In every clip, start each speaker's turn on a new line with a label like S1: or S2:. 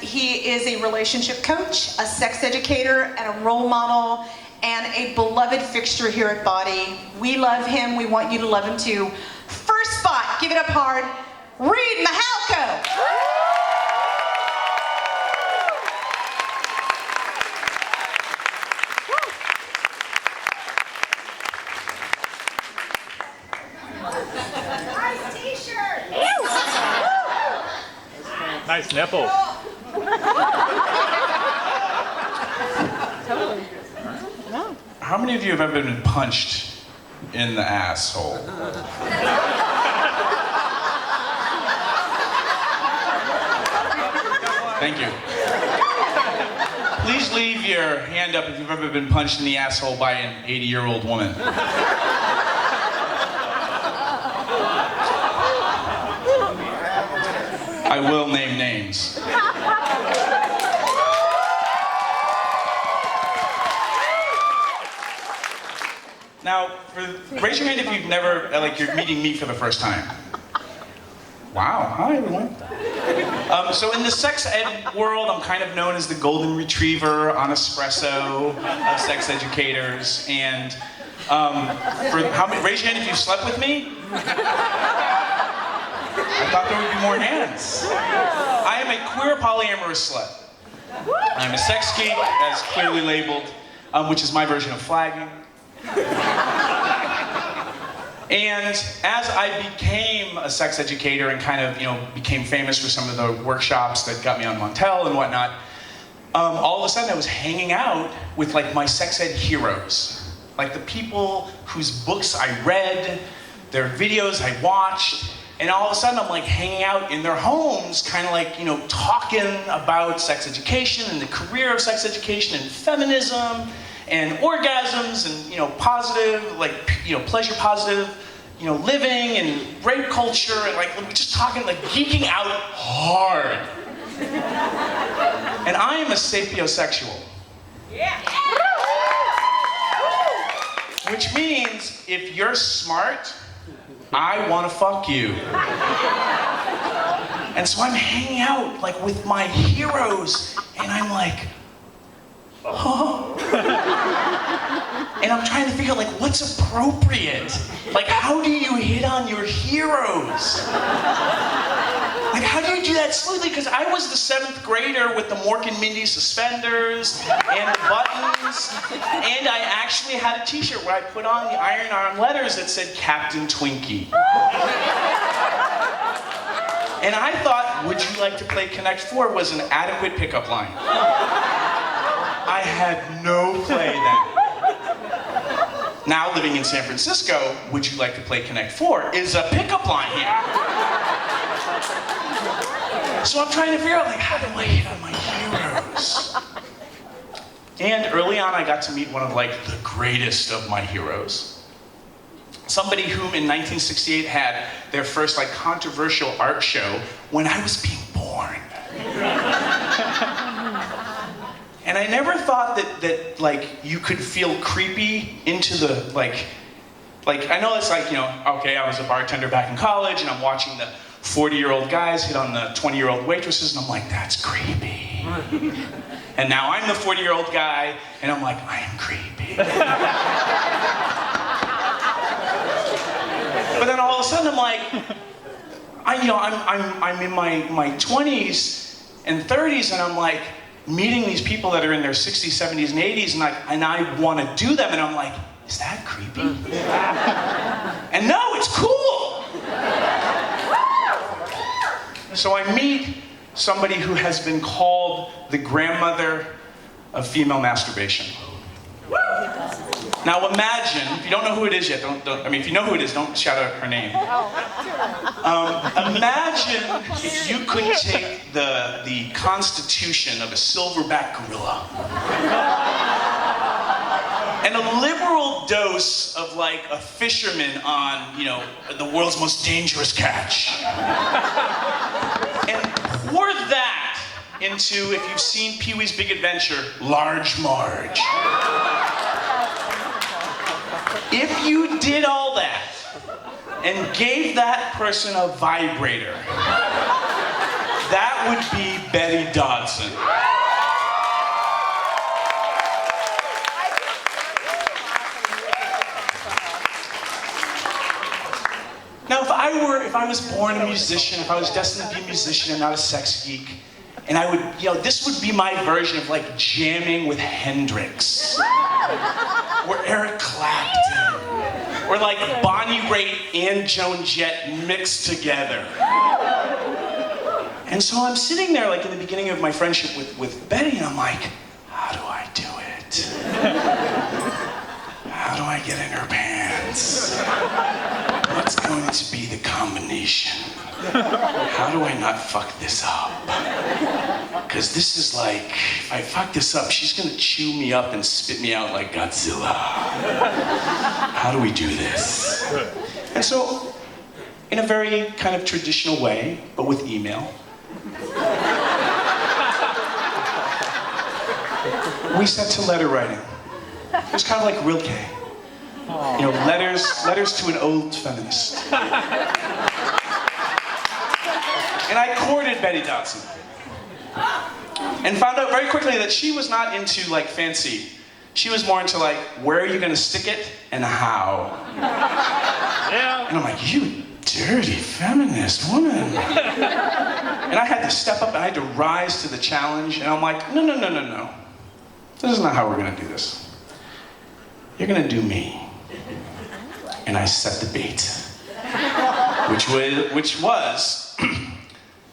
S1: he is a relationship coach, a sex educator, and a role model, and a beloved fixture here at Bawdy. We love him. We want you to love him too. First spot, give it up hard, Reid Mihalko.
S2: Nice nipples.
S3: Totally. No.
S4: How many of you have ever been punched in the asshole? Thank you. Please leave your hand up if you've ever been punched in the asshole by an 80-year-old woman. I will name names. Now, raise your hand if you've never, you're meeting me for the first time. Wow, hi everyone. So in the sex ed world, I'm kind of known as the golden retriever on espresso of sex educators. And raise your hand if you slept with me. I thought there would be more hands. I am a queer polyamorous slut. I'm a sex geek, as clearly labeled, which is my version of flagging. And as I became a sex educator and kind of, became famous for some of the workshops that got me on Montel and whatnot, all of a sudden I was hanging out with my sex ed heroes. Like the people whose books I read, their videos I watched, and all of a sudden I'm hanging out in their homes, kind of talking about sex education and the career of sex education and feminism and orgasms and, positive, pleasure positive, living and rape culture and just talking, geeking out hard. And I am a saphiosexual. Yeah. Which means if you're smart, I want to fuck you. And so I'm hanging out with my heroes and I'm oh. And I'm trying to figure out what's appropriate. How do you hit on your heroes? How do you do that smoothly? Because I was the 7th grader with the Mork and Mindy suspenders and the buttons, and I actually had a t-shirt where I put on the iron-on letters that said Captain Twinkie. And I thought, would you like to play Connect 4 was an adequate pickup line. I had no play then. Now living in San Francisco, would you like to play Connect 4 is a pickup line here. So I'm trying to figure out, how do I hit on my heroes? And early on, I got to meet one of, the greatest of my heroes. Somebody whom in 1968 had their first, controversial art show when I was being born. And I never thought that you could feel creepy into the, I know it's okay, I was a bartender back in college, and I'm watching the 40-year-old guys hit on the 20-year-old waitresses, and I'm that's creepy. And now I'm the 40-year-old guy, and I'm I am creepy. But then all of a sudden I'm in my 20s and 30s, and I'm meeting these people that are in their 60s, 70s, and 80s, and I want to do them, and I'm is that creepy? And no, it's cool! So I meet somebody who has been called the grandmother of female masturbation. Now imagine, if you don't know who it is yet, if you know who it is, don't shout out her name. Imagine if you could take the constitution of a silverback gorilla and a liberal dose of a fisherman on, the world's most dangerous catch. And pour that into, if you've seen Pee-wee's Big Adventure, Large Marge. If you did all that and gave that person a vibrator, that that would be Betty Dodson. Now, if I was born a musician, if I was destined to be a musician and not a sex geek, and I would, this would be my version of like jamming with Hendrix, or Eric Clapton, or like Bonnie Raitt and Joan Jett mixed together. And so I'm sitting there like in the beginning of my friendship with Betty, and I'm like, how do I do it? How do I get in her pants? What's going to be the combination? How do I not fuck this up? Because this is like, if I fuck this up, she's gonna chew me up and spit me out like Godzilla. How do we do this? And so, in a very kind of traditional way, but with email, we set to letter writing. It was kind of like Rilke. Letters to an old feminist. And I courted Betty Dodson. And found out very quickly that she was not into like fancy. She was more into like, where are you gonna stick it and how? Yeah. And I'm like, you dirty feminist woman. And I had to step up and I had to rise to the challenge. And I'm like, no. This is not how we're gonna do this. You're gonna do me. And I set the bait, which was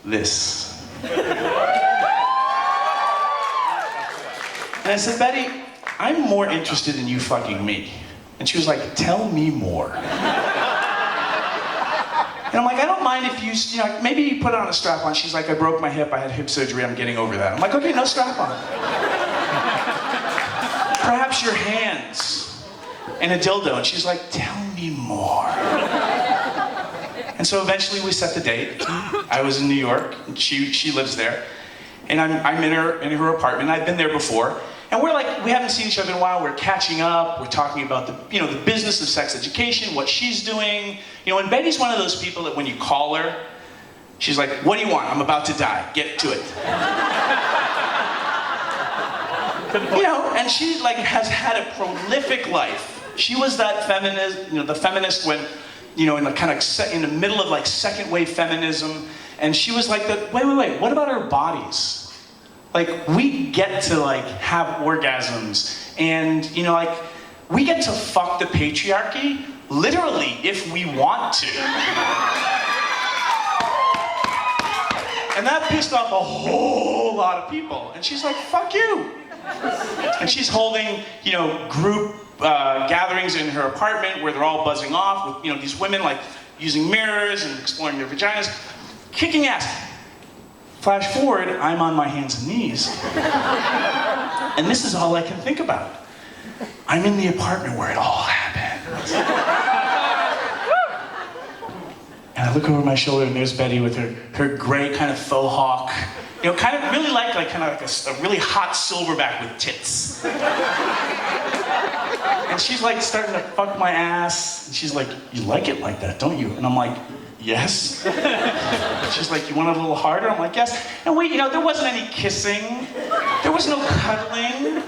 S4: this. And I said, Betty, I'm more interested in you fucking me. And she was like, tell me more. And I'm like, I don't mind if you maybe you put on a strap-on. She's like, I broke my hip, I had hip surgery, I'm getting over that. I'm like, okay, no strap-on. Perhaps your hands. And a dildo, and she's like, tell me more. And so eventually we set the date. I was in New York, and she lives there. And I'm in her apartment, I've been there before. And we haven't seen each other in a while, we're catching up, we're talking about the business of sex education, what she's doing. And Betty's one of those people that when you call her, she's like, what do you want? I'm about to die, get to it. And she has had a prolific life. She was that feminist, the feminist when, in the kind of in the middle of like second wave feminism, and she was like wait, what about our bodies? Like we get to like have orgasms, and we get to fuck the patriarchy literally if we want to. And that pissed off a whole lot of people. And she's like, fuck you. And she's holding, group gatherings in her apartment where they're all buzzing off with, these women like using mirrors and exploring their vaginas, kicking ass. Flash forward, I'm on my hands and knees. And this is all I can think about. I'm in the apartment where it all happened. And I look over my shoulder and there's Betty with her gray kind of faux hawk. Kind of really like a really hot silverback with tits. And she's like starting to fuck my ass. And she's like, you like it like that, don't you? And I'm like, yes. She's like, you want it a little harder? I'm like, yes. And there wasn't any kissing. There was no cuddling.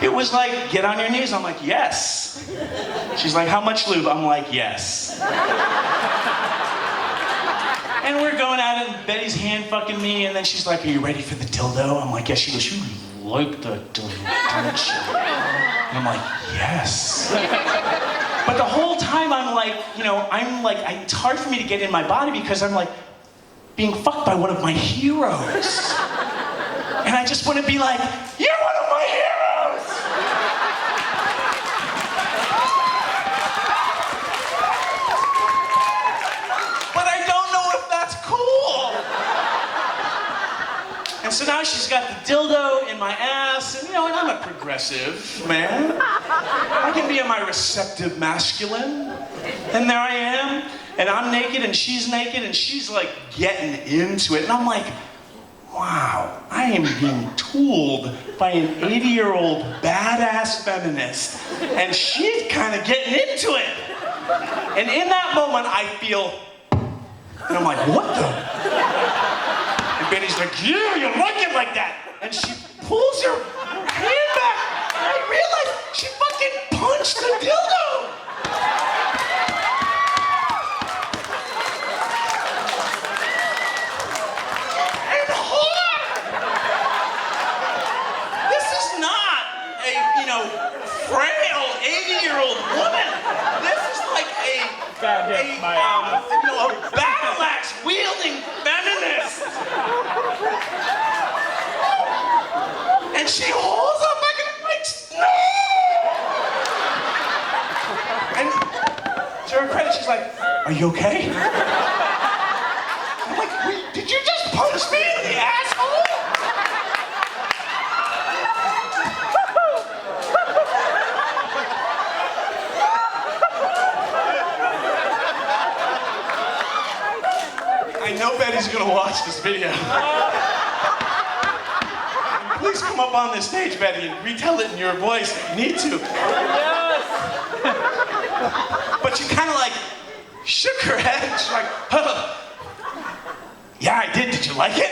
S4: It was like, get on your knees. I'm like, yes. She's like, how much lube? I'm like, yes. And we're going at it, and Betty's hand fucking me, and then she's like, are you ready for the dildo? I'm like, yes. She goes, you like the dildo, don't you? And I'm like, yes. But the whole time I'm like, it's hard for me to get in my body because I'm like being fucked by one of my heroes. And I just want to be like, you're one of my heroes! And so now she's got the dildo in my ass, and I'm a progressive man. I can be in my receptive masculine. And there I am, and I'm naked, and she's naked, and she's like getting into it. And I'm like, wow, I am being tooled by an 80-year-old badass feminist, and she's kind of getting into it. And in that moment, I feel, and I'm like, what the? And Betty's like, yeah, you like it like that. And she pulls her hand back, and I realize she fucking punched the dildo. And hard. This is not a, frail 80-year-old woman. This is like a battle axe wielding feminist. And she holds up back and like, no! And to her credit, she's like, are you okay? I'm like, wait, did you just punch me in the asshole? I know Betty's gonna watch this video. Please come up on this stage, Betty, and retell it in your voice if you need to.
S2: Yes!
S4: But she kind of like shook her head. She's like, huh. Yeah, I did. Did you like it?